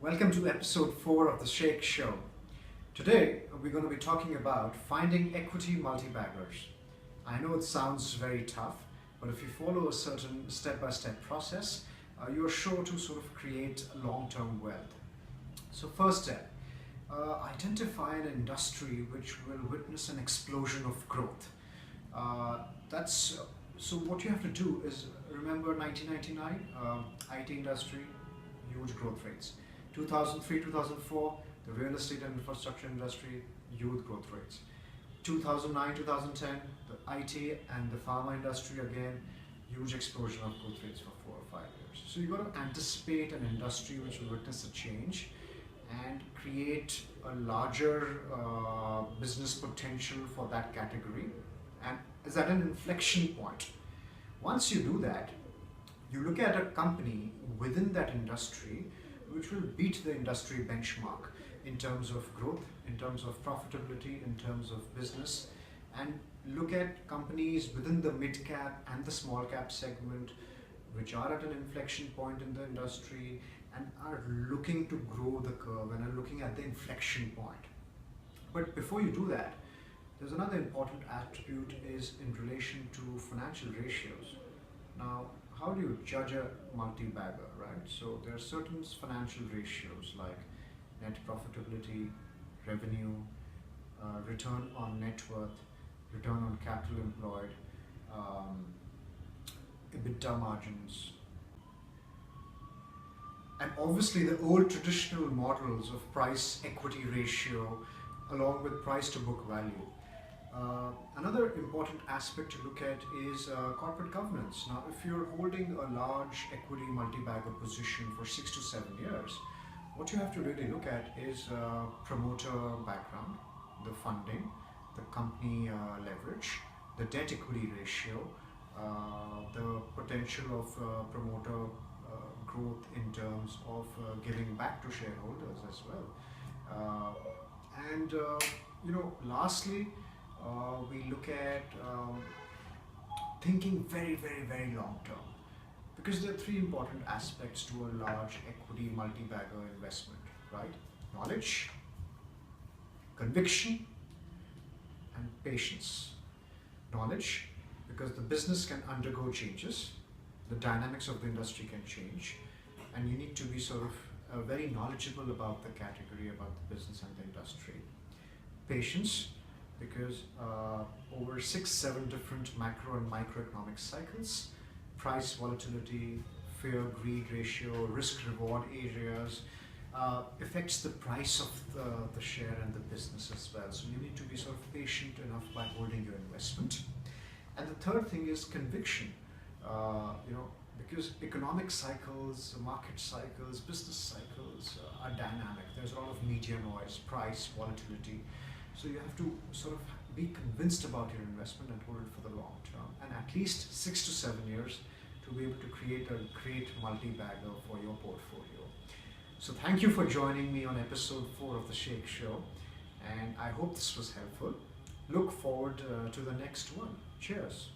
Welcome to episode 4 of the Shake Show. Today we're going to be talking about finding equity multibaggers. I know it sounds very tough, but if you follow a certain step-by-step process, you're sure to sort of create long-term wealth. So first step, identify an industry which will witness an explosion of growth. So what you have to do is remember 1999, IT industry, huge growth rates. 2003, 2004, the real estate and infrastructure industry, huge growth rates. 2009, 2010, the IT and the pharma industry, again, huge explosion of growth rates for 4 or 5 years. So you've got to anticipate an industry which will witness a change and create a larger business potential for that category, and is at an inflection point. Once you do that, you look at a company within that industry which will beat the industry benchmark in terms of growth, in terms of profitability, in terms of business, and look at companies within the mid-cap and the small-cap segment which are at an inflection point in the industry and are looking to grow the curve and are looking at the inflection point. But before you do that, there's another important attribute is in relation to financial ratios. Now, how do you judge a multi-bagger, right? So there are certain financial ratios like net profitability, revenue, return on net worth, return on capital employed, EBITDA margins, and obviously the old traditional models of price equity ratio along with price to book value. Another important aspect to look at is corporate governance. Now, if you're holding a large equity multi-bagger position for 6 to 7 years, what you have to really look at is promoter background, the funding, the company leverage, the debt equity ratio, the potential of promoter growth in terms of giving back to shareholders as well. Lastly, we look at thinking very long term, because there are 3 important aspects to a large equity multi-bagger investment, right? Knowledge, conviction, and patience. Knowledge, because the business can undergo changes, the dynamics of the industry can change, and you need to be sort of very knowledgeable about the category, about the business and the industry. Patience, because over 6-7 different macro and microeconomic cycles, price volatility, fear greed ratio, risk reward areas affects the price of the share and the business as well. So you need to be sort of patient enough by holding your investment. And the third thing is conviction, because economic cycles, market cycles, business cycles are dynamic. There's a lot of media noise, price volatility. So you have to sort of be convinced about your investment and hold it for the long term, and at least 6 to 7 years to be able to create a great multi-bagger for your portfolio. So thank you for joining me on episode 4 of the Shake Show, and I hope this was helpful. Look forward to the next one. Cheers.